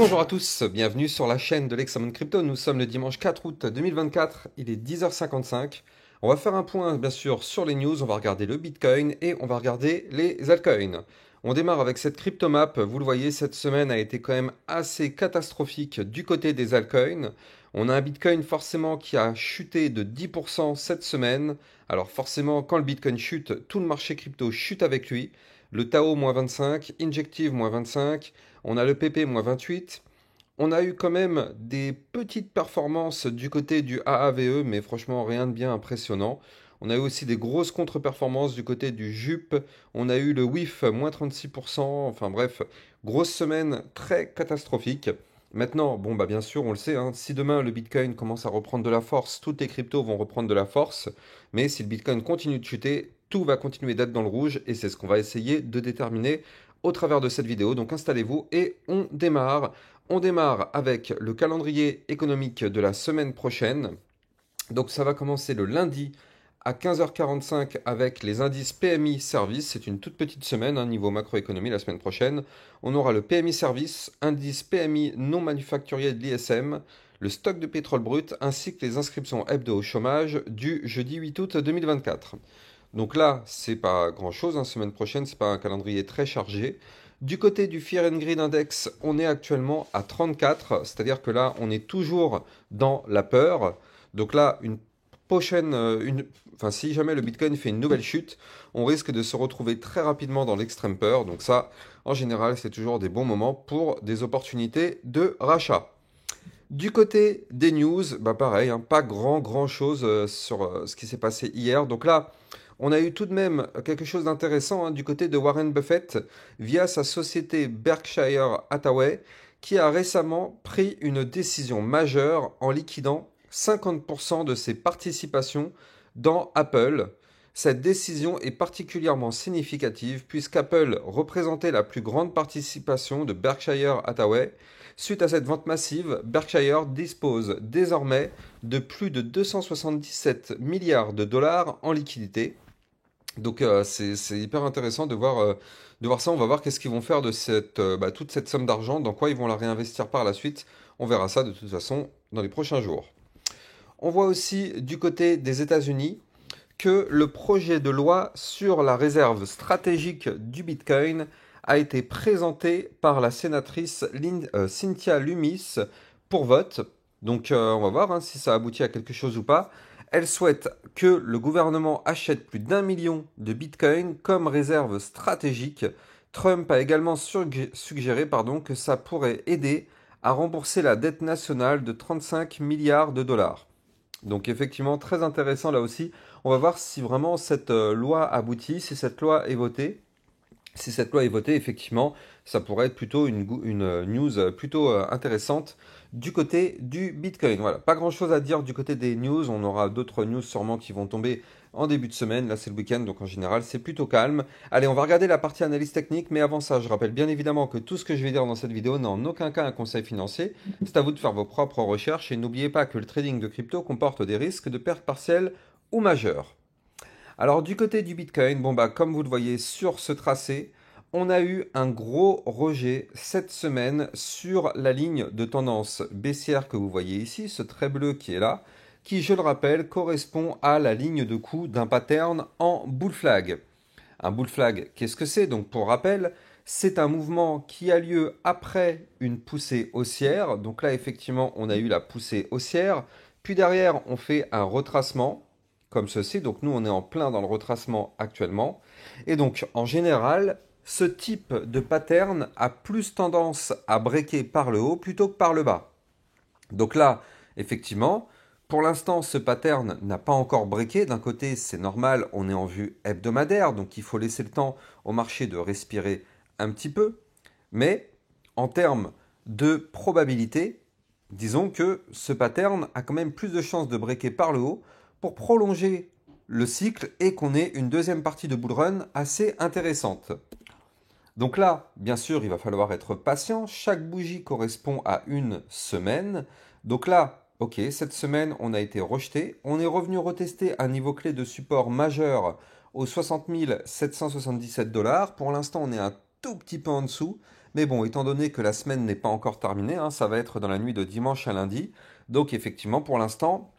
Bonjour à tous, bienvenue sur la chaîne de l'Hexamone Crypto. Nous sommes le dimanche 4 août 2024, il est 10h55. On va faire un point bien sûr sur les news, on va regarder le Bitcoin et on va regarder les altcoins. On démarre avec cette cryptomap, vous le voyez, cette semaine a été quand même assez catastrophique du côté des altcoins. On a un Bitcoin forcément qui a chuté de 10% cette semaine. Alors forcément, quand le Bitcoin chute, tout le marché crypto chute avec lui. Le Tao moins 25, Injective moins 25, on a le PP moins 28. On a eu quand même des petites performances du côté du AAVE, mais franchement rien de bien impressionnant. On a eu aussi des grosses contre-performances du côté du JUP. On a eu le WIF moins 36%. Enfin bref, grosse semaine très catastrophique. Maintenant, bon bah bien sûr, on le sait, hein, si demain le Bitcoin commence à reprendre de la force, toutes les cryptos vont reprendre de la force. Mais si le Bitcoin continue de chuter, tout va continuer d'être dans le rouge et c'est ce qu'on va essayer de déterminer au travers de cette vidéo. Donc installez-vous et on démarre. On démarre avec le calendrier économique de la semaine prochaine. Donc ça va commencer le lundi à 15h45 avec les indices PMI Service. C'est une toute petite semaine, niveau macroéconomie la semaine prochaine. On aura le PMI Service, indice PMI non manufacturier de l'ISM, le stock de pétrole brut ainsi que les inscriptions hebdo au chômage du jeudi 8 août 2024. Donc là, c'est pas grand-chose, semaine prochaine, c'est pas un calendrier très chargé. Du côté du Fear and Greed Index, on est actuellement à 34, c'est-à-dire que là, on est toujours dans la peur. Donc là, une prochaine, enfin, si jamais le Bitcoin fait une nouvelle chute, on risque de se retrouver très rapidement dans l'extrême peur. Donc ça, en général, c'est toujours des bons moments pour des opportunités de rachat. Du côté des news, bah pareil, pas grand chose sur ce qui s'est passé hier. Donc là, on a eu tout de même quelque chose d'intéressant du côté de Warren Buffett via sa société Berkshire Hathaway qui a récemment pris une décision majeure en liquidant 50% de ses participations dans Apple. Cette décision est particulièrement significative puisqu'Apple représentait la plus grande participation de Berkshire Hathaway. Suite à cette vente massive, Berkshire dispose désormais de plus de 277 milliards de dollars en liquidité. Donc c'est hyper intéressant de voir ça. On va voir qu'est-ce qu'ils vont faire de toute cette somme d'argent, dans quoi ils vont la réinvestir par la suite. On verra ça de toute façon dans les prochains jours. On voit aussi du côté des États-Unis que le projet de loi sur la réserve stratégique du Bitcoin a été présenté par la sénatrice Cynthia Lummis pour vote. Donc on va voir si ça aboutit à quelque chose ou pas. Elle souhaite que le gouvernement achète plus d'1 million de Bitcoin comme réserve stratégique. Trump a également suggéré que ça pourrait aider à rembourser la dette nationale de 35 milliards de dollars. Donc effectivement, très intéressant là aussi. On va voir si vraiment cette loi aboutit, si cette loi est votée. Si cette loi est votée, effectivement, ça pourrait être plutôt une news plutôt intéressante du côté du Bitcoin. Voilà, pas grand-chose à dire du côté des news. On aura d'autres news sûrement qui vont tomber en début de semaine. Là, c'est le week-end, donc en général, c'est plutôt calme. Allez, on va regarder la partie analyse technique, mais avant ça, je rappelle bien évidemment que tout ce que je vais dire dans cette vidéo n'est en aucun cas un conseil financier. C'est à vous de faire vos propres recherches et n'oubliez pas que le trading de crypto comporte des risques de perte partielle ou majeure. Alors du côté du Bitcoin, comme vous le voyez sur ce tracé, on a eu un gros rejet cette semaine sur la ligne de tendance baissière que vous voyez ici, ce trait bleu qui est là, qui, je le rappelle, correspond à la ligne de coup d'un pattern en bull flag. Un bull flag, qu'est-ce que c'est? Donc pour rappel, c'est un mouvement qui a lieu après une poussée haussière. Donc là, effectivement, on a eu la poussée haussière. Puis derrière, on fait un retracement comme ceci. Donc nous, on est en plein dans le retracement actuellement. Et donc, en général, ce type de pattern a plus tendance à breaker par le haut plutôt que par le bas. Donc là, effectivement, pour l'instant, ce pattern n'a pas encore breaké. D'un côté, c'est normal, on est en vue hebdomadaire, donc il faut laisser le temps au marché de respirer un petit peu. Mais en termes de probabilité, disons que ce pattern a quand même plus de chances de breaker par le haut pour prolonger le cycle et qu'on ait une deuxième partie de bull run assez intéressante. Donc là, bien sûr, il va falloir être patient. Chaque bougie correspond à une semaine. Donc là, ok, cette semaine, on a été rejeté. On est revenu retester un niveau clé de support majeur aux 60 777 dollars. Pour l'instant, on est un tout petit peu en dessous. Mais bon, étant donné que la semaine n'est pas encore terminée, hein, ça va être dans la nuit de dimanche à lundi. Donc effectivement, pour l'instant,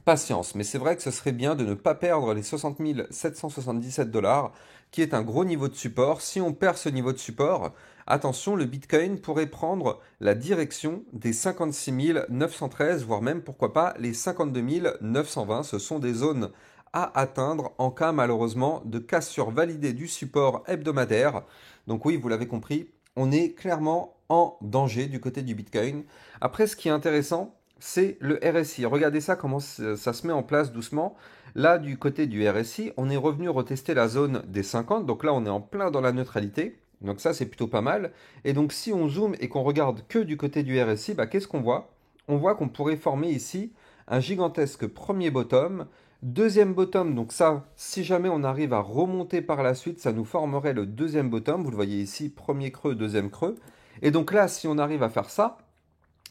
patience. Mais c'est vrai que ce serait bien de ne pas perdre les 60 777 dollars, qui est un gros niveau de support. Si on perd ce niveau de support, attention, le Bitcoin pourrait prendre la direction des 56 913, voire même, pourquoi pas, les 52 920. Ce sont des zones à atteindre en cas malheureusement de cassure validée du support hebdomadaire. Donc oui, vous l'avez compris, on est clairement en danger du côté du Bitcoin. Après, ce qui est intéressant, c'est le RSI. Regardez ça, comment ça se met en place doucement. Là, du côté du RSI, on est revenu retester la zone des 50. Donc là, on est en plein dans la neutralité. Donc ça, c'est plutôt pas mal. Et donc, si on zoome et qu'on regarde que du côté du RSI, bah, qu'est-ce qu'on voit? On voit qu'on pourrait former ici un gigantesque premier bottom. Deuxième bottom, donc ça, si jamais on arrive à remonter par la suite, ça nous formerait le deuxième bottom. Vous le voyez ici, premier creux, deuxième creux. Et donc là, si on arrive à faire ça,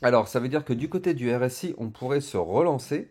alors ça veut dire que du côté du RSI, on pourrait se relancer.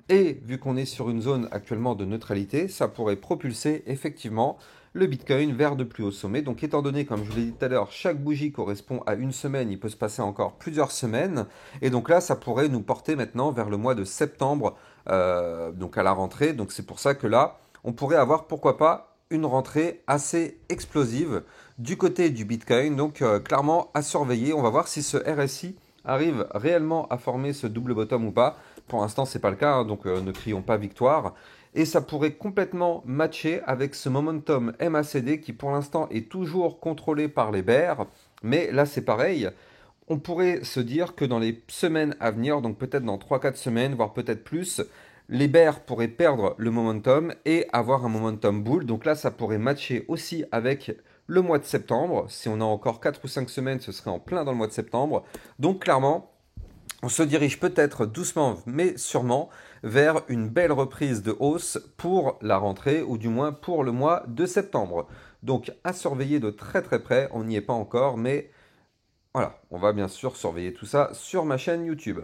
Et vu qu'on est sur une zone actuellement de neutralité, ça pourrait propulser effectivement le Bitcoin vers de plus hauts sommets. Donc étant donné, comme je vous l'ai dit tout à l'heure, chaque bougie correspond à une semaine, il peut se passer encore plusieurs semaines. Et donc là, ça pourrait nous porter maintenant vers le mois de septembre, donc à la rentrée. Donc c'est pour ça que là, on pourrait avoir, pourquoi pas, une rentrée assez explosive du côté du Bitcoin. Donc clairement à surveiller. On va voir si ce RSI arrive réellement à former ce double bottom ou pas. Pour l'instant, c'est pas le cas, hein, donc ne crions pas victoire. Et ça pourrait complètement matcher avec ce momentum MACD qui pour l'instant est toujours contrôlé par les bears. Mais là, c'est pareil. On pourrait se dire que dans les semaines à venir, donc peut-être dans 3-4 semaines, voire peut-être plus, les bears pourraient perdre le momentum et avoir un momentum bull. Donc là, ça pourrait matcher aussi avec le mois de septembre. Si on a encore 4 ou 5 semaines, ce serait en plein dans le mois de septembre. Donc clairement, on se dirige peut-être doucement mais sûrement vers une belle reprise de hausse pour la rentrée ou du moins pour le mois de septembre. Donc à surveiller de très très près, on n'y est pas encore, mais voilà, on va bien sûr surveiller tout ça sur ma chaîne YouTube.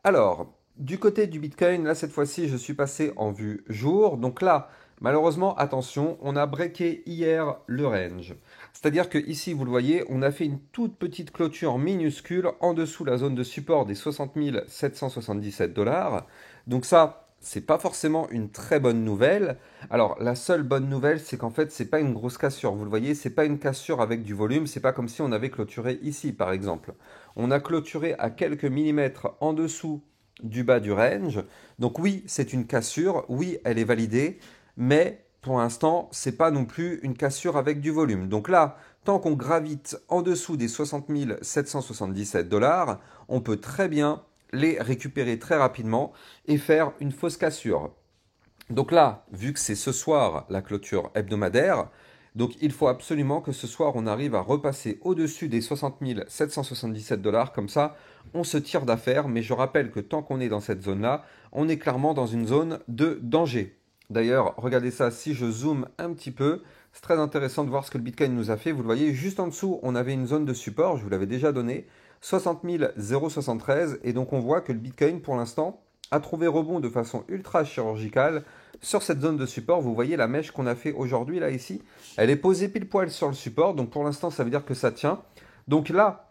Alors, du côté du Bitcoin, là cette fois-ci, je suis passé en vue jour. Donc là, malheureusement, attention, on a breaké hier le range. C'est-à-dire que ici, vous le voyez, on a fait une toute petite clôture minuscule en dessous la zone de support des 60 777 dollars. Donc ça, c'est pas forcément une très bonne nouvelle. Alors, la seule bonne nouvelle, c'est qu'en fait, c'est pas une grosse cassure. Vous le voyez, c'est pas une cassure avec du volume. C'est pas comme si on avait clôturé ici, par exemple. On a clôturé à quelques millimètres en dessous du bas du range. Donc oui, c'est une cassure. Oui, elle est validée. Mais pour l'instant, c'est pas non plus une cassure avec du volume. Donc là, tant qu'on gravite en dessous des 60 777 dollars, on peut très bien les récupérer très rapidement et faire une fausse cassure. Donc là, vu que c'est ce soir la clôture hebdomadaire, donc il faut absolument que ce soir on arrive à repasser au-dessus des 60 777 dollars. Comme ça, on se tire d'affaire. Mais je rappelle que tant qu'on est dans cette zone-là, on est clairement dans une zone de danger. D'ailleurs, regardez ça, si je zoome un petit peu, c'est très intéressant de voir ce que le Bitcoin nous a fait. Vous le voyez, juste en dessous, on avait une zone de support, je vous l'avais déjà donné, 60 073. Et donc on voit que le Bitcoin, pour l'instant, a trouvé rebond de façon ultra chirurgicale sur cette zone de support. Vous voyez la mèche qu'on a fait aujourd'hui, là, ici. Elle est posée pile poil sur le support. Donc pour l'instant, ça veut dire que ça tient. Donc là,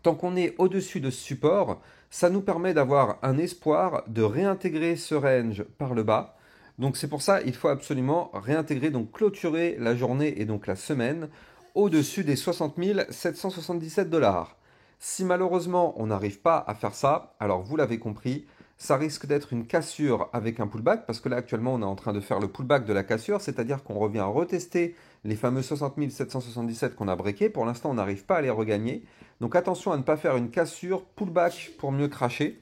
tant qu'on est au-dessus de ce support, ça nous permet d'avoir un espoir de réintégrer ce range par le bas. Donc c'est pour ça il faut absolument réintégrer, donc clôturer la journée et donc la semaine au-dessus des 60 777 dollars. Si malheureusement on n'arrive pas à faire ça, alors vous l'avez compris, ça risque d'être une cassure avec un pullback, parce que là actuellement on est en train de faire le pullback de la cassure, c'est-à-dire qu'on revient à retester les fameux 60 777 qu'on a breakés. Pour l'instant on n'arrive pas à les regagner. Donc attention à ne pas faire une cassure pullback pour mieux cracher.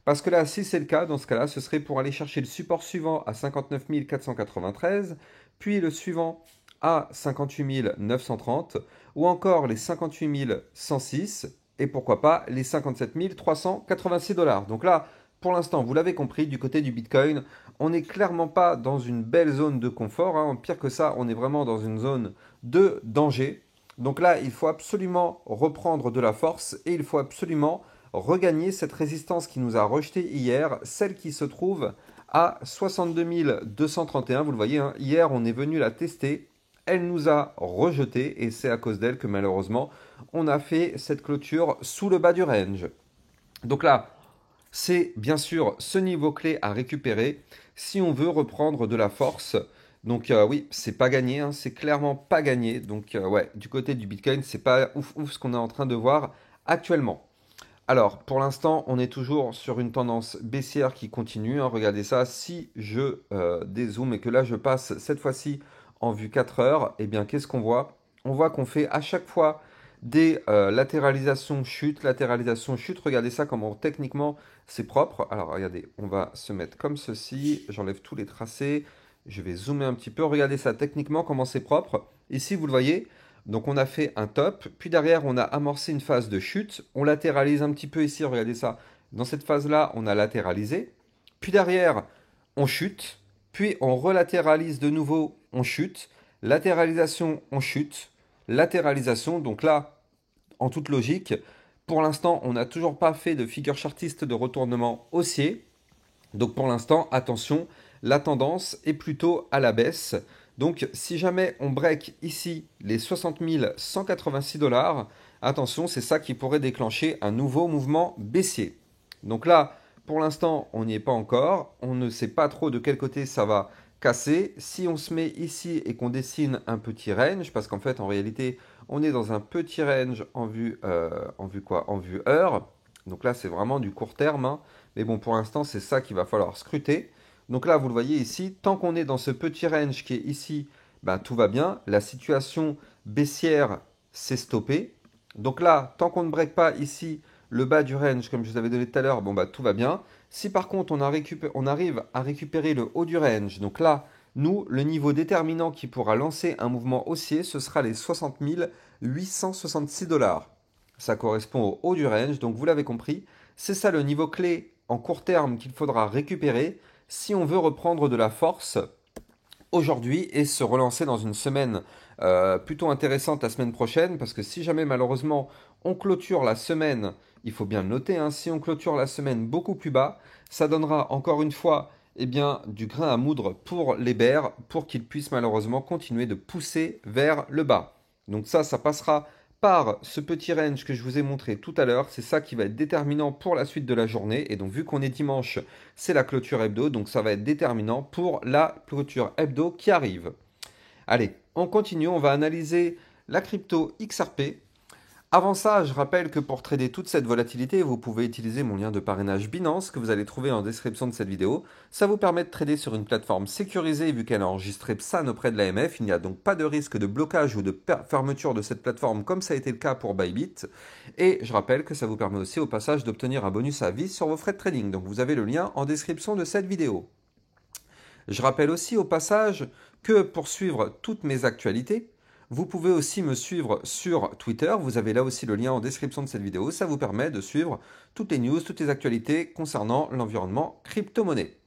Parce que là, si c'est le cas, dans ce cas-là, ce serait pour aller chercher le support suivant à 59 493, puis le suivant à 58 930, ou encore les 58 106, et pourquoi pas les 57 386 dollars. Donc là, pour l'instant, vous l'avez compris, du côté du Bitcoin, on n'est clairement pas dans une belle zone de confort, hein. Pire que ça, on est vraiment dans une zone de danger. Donc là, il faut absolument reprendre de la force et il faut absolument regagner cette résistance qui nous a rejeté hier, celle qui se trouve à 62 231. Vous le voyez, hein, hier on est venu la tester elle nous a rejeté et c'est à cause d'elle que malheureusement, on a fait cette clôture sous le bas du range. Donc là, c'est bien sûr ce niveau clé à récupérer si on veut reprendre de la force. Donc oui, c'est pas gagné, hein, c'est clairement pas gagné. Donc ouais, du côté du Bitcoin, c'est pas ouf ouf ce qu'on est en train de voir actuellement. Alors, pour l'instant, on est toujours sur une tendance baissière qui continue, hein. Regardez ça, si je dézoome et que là je passe cette fois-ci en vue 4 heures, eh bien qu'est-ce qu'on voit? On voit qu'on fait à chaque fois des latéralisations chute, latéralisation chute. Regardez ça comment techniquement c'est propre. Alors regardez, on va se mettre comme ceci, j'enlève tous les tracés, je vais zoomer un petit peu. Regardez ça techniquement comment c'est propre. Ici, vous le voyez. Donc on a fait un top, puis derrière on a amorcé une phase de chute, on latéralise un petit peu ici, regardez ça. Dans cette phase-là, on a latéralisé, puis derrière on chute, puis on relatéralise de nouveau, on chute, latéralisation, on chute, latéralisation, donc là, en toute logique, pour l'instant on n'a toujours pas fait de figure chartiste de retournement haussier, donc pour l'instant, attention, la tendance est plutôt à la baisse. Donc si jamais on break ici les 60 186 $, attention, c'est ça qui pourrait déclencher un nouveau mouvement baissier. Donc là, pour l'instant, on n'y est pas encore. On ne sait pas trop de quel côté ça va casser. Si on se met ici et qu'on dessine un petit range, parce qu'en fait, en réalité, on est dans un petit range en vue quoi? En vue heure. Donc là, c'est vraiment du court terme, hein. Mais bon, pour l'instant, c'est ça qu'il va falloir scruter. Donc là, vous le voyez ici, tant qu'on est dans ce petit range qui est ici, ben, tout va bien. La situation baissière s'est stoppée. Donc là, tant qu'on ne break pas ici le bas du range, comme je vous avais donné tout à l'heure, bon, bah, tout va bien. Si par contre on arrive à récupérer le haut du range, donc là, nous, le niveau déterminant qui pourra lancer un mouvement haussier, ce sera les 60 866 $. Ça correspond au haut du range, donc vous l'avez compris, c'est ça le niveau clé en court terme qu'il faudra récupérer si on veut reprendre de la force aujourd'hui et se relancer dans une semaine plutôt intéressante la semaine prochaine, parce que si jamais malheureusement on clôture la semaine, il faut bien le noter, hein, si on clôture la semaine beaucoup plus bas, ça donnera encore une fois eh bien, du grain à moudre pour les bears, pour qu'ils puissent malheureusement continuer de pousser vers le bas. Donc ça passera par ce petit range que je vous ai montré tout à l'heure. C'est ça qui va être déterminant pour la suite de la journée. Et donc vu qu'on est dimanche, c'est la clôture hebdo. Donc ça va être déterminant pour la clôture hebdo qui arrive. Allez, on continue. On va analyser la crypto XRP. Avant ça, je rappelle que pour trader toute cette volatilité, vous pouvez utiliser mon lien de parrainage Binance que vous allez trouver en description de cette vidéo. Ça vous permet de trader sur une plateforme sécurisée vu qu'elle est enregistrée PSAN auprès de l'AMF. Il n'y a donc pas de risque de blocage ou de fermeture de cette plateforme comme ça a été le cas pour Bybit. Et je rappelle que ça vous permet aussi au passage d'obtenir un bonus à vie sur vos frais de trading. Donc vous avez le lien en description de cette vidéo. Je rappelle aussi au passage que pour suivre toutes mes actualités, vous pouvez aussi me suivre sur Twitter. Vous avez là aussi le lien en description de cette vidéo. Ça vous permet de suivre toutes les news, toutes les actualités concernant l'environnement crypto-monnaie.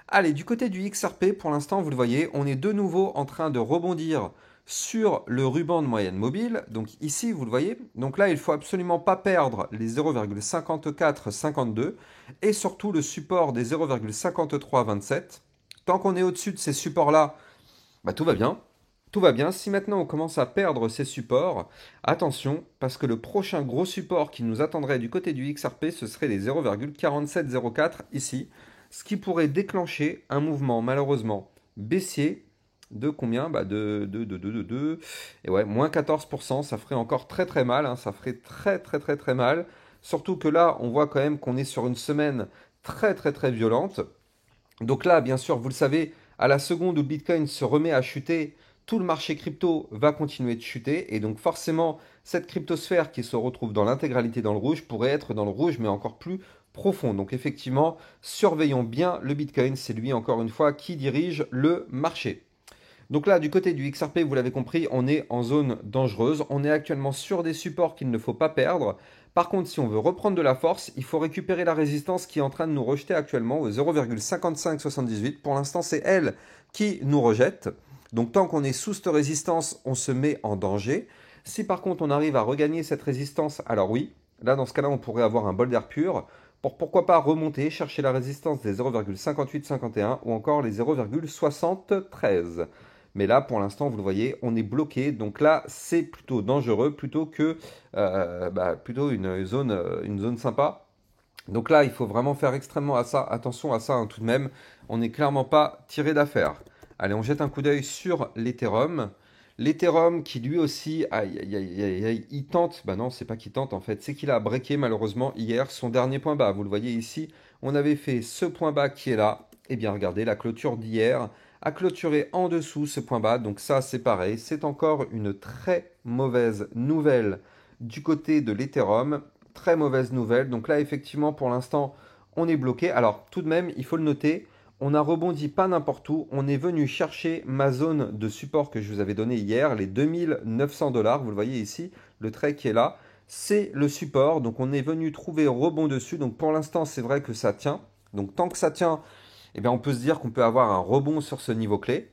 Allez, du côté du XRP, pour l'instant, vous le voyez, on est de nouveau en train de rebondir sur le ruban de moyenne mobile. Donc ici, vous le voyez. Donc là, il ne faut absolument pas perdre les 0,5452 et surtout le support des 0,5327. Tant qu'on est au-dessus de ces supports-là, bah, tout va bien. Tout va bien. Si maintenant on commence à perdre ces supports, attention, parce que le prochain gros support qui nous attendrait du côté du XRP, ce serait les 0,4704 ici, ce qui pourrait déclencher un mouvement malheureusement baissier de combien? Bah et ouais, moins 14%, ça ferait encore très très mal, hein, ça ferait très très très très mal. Surtout que là, on voit quand même qu'on est sur une semaine très très très violente. Donc là, bien sûr, vous le savez, à la seconde où le Bitcoin se remet à chuter, tout le marché crypto va continuer de chuter. Et donc forcément, cette cryptosphère qui se retrouve dans l'intégralité dans le rouge pourrait être dans le rouge, mais encore plus profond. Donc effectivement, surveillons bien le Bitcoin. C'est lui, encore une fois, qui dirige le marché. Donc là, du côté du XRP, vous l'avez compris, on est en zone dangereuse. On est actuellement sur des supports qu'il ne faut pas perdre. Par contre, si on veut reprendre de la force, il faut récupérer la résistance qui est en train de nous rejeter actuellement au 0,5578. Pour l'instant, c'est elle qui nous rejette. Donc tant qu'on est sous cette résistance, on se met en danger. Si par contre on arrive à regagner cette résistance, alors oui, là dans ce cas-là, on pourrait avoir un bol d'air pur pour pourquoi pas remonter, chercher la résistance des 0,5851 ou encore les 0,73. Mais là, pour l'instant, vous le voyez, on est bloqué. Donc là, c'est plutôt dangereux plutôt que plutôt une zone sympa. Donc là, il faut vraiment faire extrêmement attention à ça hein, tout de même. On n'est clairement pas tiré d'affaire. Allez, on jette un coup d'œil sur l'Ethereum. L'Ethereum qui lui aussi, aïe, aïe, aïe, aïe, aïe, il tente, bah non, c'est pas qu'il tente en fait, c'est qu'il a breaké malheureusement hier son dernier point bas. Vous le voyez ici, on avait fait ce point bas qui est là. Et bien regardez, la clôture d'hier a clôturé en dessous ce point bas. Donc ça, c'est pareil, c'est encore une très mauvaise nouvelle du côté de l'Ethereum. Très mauvaise nouvelle. Donc là, effectivement, pour l'instant, on est bloqué. Alors, tout de même, il faut le noter, on a rebondi pas n'importe où. On est venu chercher ma zone de support que je vous avais donné hier, les 2900 dollars. Vous le voyez ici, le trait qui est là. C'est le support. Donc, on est venu trouver rebond dessus. Donc, pour l'instant, c'est vrai que ça tient. Donc, tant que ça tient, eh bien, on peut se dire qu'on peut avoir un rebond sur ce niveau clé.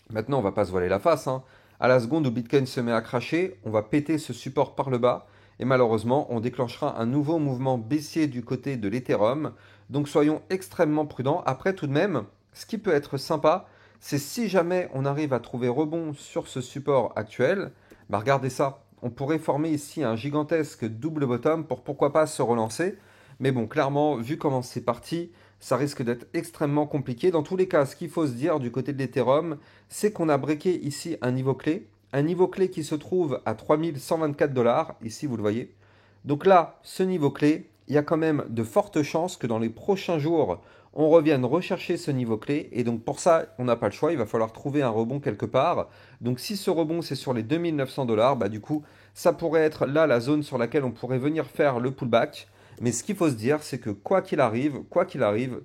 Maintenant, on va pas se voiler la face, hein. À la seconde où Bitcoin se met à cracher, on va péter ce support par le bas et malheureusement, on déclenchera un nouveau mouvement baissier du côté de l'Ethereum. Donc soyons extrêmement prudents. Après, tout de même, ce qui peut être sympa, c'est si jamais on arrive à trouver rebond sur ce support actuel, bah regardez ça. On pourrait former ici un gigantesque double bottom pour pourquoi pas se relancer. Mais bon, clairement, vu comment c'est parti, ça risque d'être extrêmement compliqué. Dans tous les cas, ce qu'il faut se dire du côté de l'Ethereum, c'est qu'on a breaké ici un niveau clé. Un niveau clé qui se trouve à 3124 dollars. Ici, vous le voyez. Donc là, ce niveau clé, il y a quand même de fortes chances que dans les prochains jours, on revienne rechercher ce niveau clé. Et donc pour ça, on n'a pas le choix. Il va falloir trouver un rebond quelque part. Donc si ce rebond, c'est sur les 2900 dollars, bah du coup, ça pourrait être là la zone sur laquelle on pourrait venir faire le pullback. Mais ce qu'il faut se dire, c'est que quoi qu'il arrive,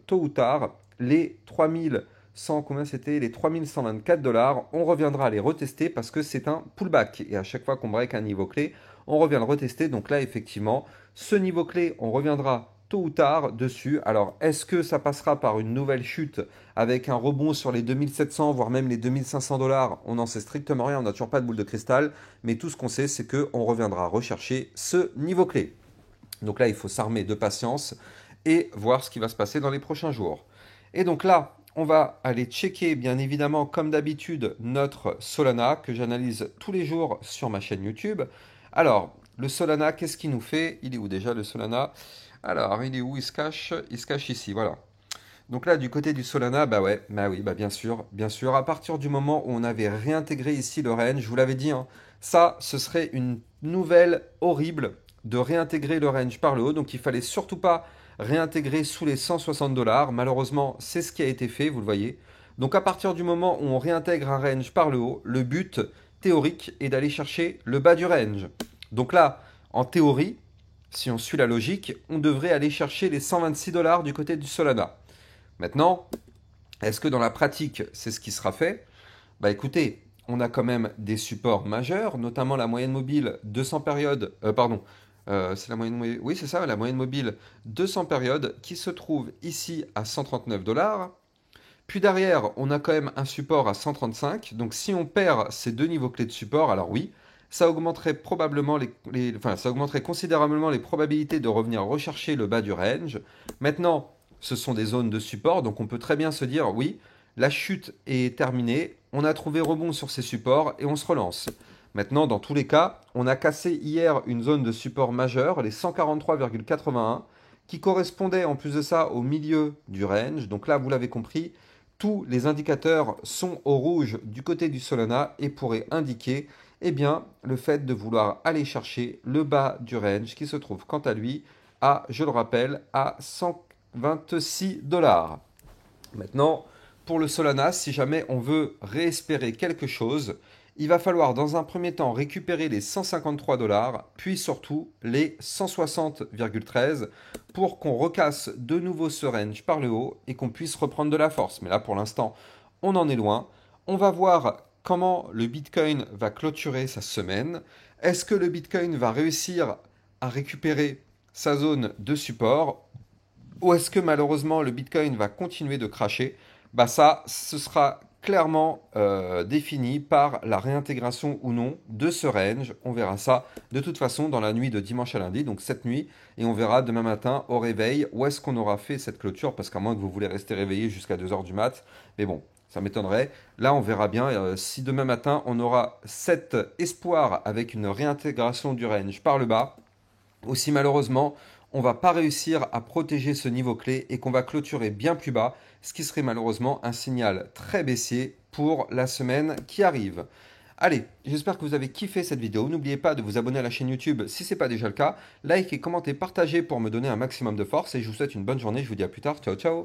tôt ou tard, les 3100, combien c'était? Les 3124 dollars, on reviendra les retester parce que c'est un pullback. Et à chaque fois qu'on break un niveau clé, on revient le retester. Donc là, effectivement, ce niveau clé, on reviendra tôt ou tard dessus. Alors, est-ce que ça passera par une nouvelle chute avec un rebond sur les 2700, voire même les 2500 dollars? On n'en sait strictement rien, on n'a toujours pas de boule de cristal. Mais tout ce qu'on sait, c'est qu'on reviendra rechercher ce niveau clé. Donc là, il faut s'armer de patience et voir ce qui va se passer dans les prochains jours. Et donc là, on va aller checker, bien évidemment, comme d'habitude, notre Solana que j'analyse tous les jours sur ma chaîne YouTube. Alors, le Solana, qu'est-ce qu'il nous fait? Il est où déjà le Solana? Alors, il est où? Il se cache ici, voilà. Donc là, du côté du Solana, bah ouais, bah oui, bah bien sûr, bien sûr. À partir du moment où on avait réintégré ici le range, je vous l'avais dit, hein, ça, ce serait une nouvelle horrible de réintégrer le range par le haut. Donc il fallait surtout pas réintégrer sous les 160 dollars. Malheureusement, c'est ce qui a été fait, vous le voyez. Donc à partir du moment où on réintègre un range par le haut, le but théorique est d'aller chercher le bas du range. Donc là, en théorie, si on suit la logique, on devrait aller chercher les 126 dollars du côté du Solana. Maintenant, est-ce que dans la pratique, c'est ce qui sera fait? Bah écoutez, on a quand même des supports majeurs, notamment la moyenne mobile 200 périodes, c'est la moyenne, oui c'est ça, la moyenne mobile 200 périodes qui se trouve ici à 139 dollars. Puis derrière, on a quand même un support à 135. Donc si on perd ces deux niveaux clés de support, alors oui, ça augmenterait probablement ça augmenterait considérablement les probabilités de revenir rechercher le bas du range. Maintenant, ce sont des zones de support, donc on peut très bien se dire oui, la chute est terminée, on a trouvé rebond sur ces supports et on se relance. Maintenant, dans tous les cas, on a cassé hier une zone de support majeure, les 143,81, qui correspondait en plus de ça au milieu du range. Donc là, vous l'avez compris, tous les indicateurs sont au rouge du côté du Solana et pourraient indiquer eh bien, le fait de vouloir aller chercher le bas du range qui se trouve quant à lui à, je le rappelle, à 126 dollars. Maintenant, pour le Solana, si jamais on veut réespérer quelque chose, il va falloir dans un premier temps récupérer les 153 dollars, puis surtout les 160,13 pour qu'on recasse de nouveau ce range par le haut et qu'on puisse reprendre de la force. Mais là, pour l'instant, on en est loin. On va voir comment le Bitcoin va clôturer sa semaine. Est-ce que le Bitcoin va réussir à récupérer sa zone de support ou est-ce que malheureusement le Bitcoin va continuer de cracher? Bah ça, ce sera clairement défini par la réintégration ou non de ce range. On verra ça de toute façon dans la nuit de dimanche à lundi, donc cette nuit, et on verra demain matin au réveil où est-ce qu'on aura fait cette clôture, parce qu'à moins que vous voulez rester réveillé jusqu'à 2 heures du mat. Mais bon, Ça m'étonnerait. Là, on verra bien si demain matin, on aura cet espoir avec une réintégration du range par le bas, ou si malheureusement, on va pas réussir à protéger ce niveau clé et qu'on va clôturer bien plus bas, ce qui serait malheureusement un signal très baissier pour la semaine qui arrive. Allez, j'espère que vous avez kiffé cette vidéo. N'oubliez pas de vous abonner à la chaîne YouTube si ce n'est pas déjà le cas. Like et commentez, partagez pour me donner un maximum de force et je vous souhaite une bonne journée. Je vous dis à plus tard. Ciao, ciao.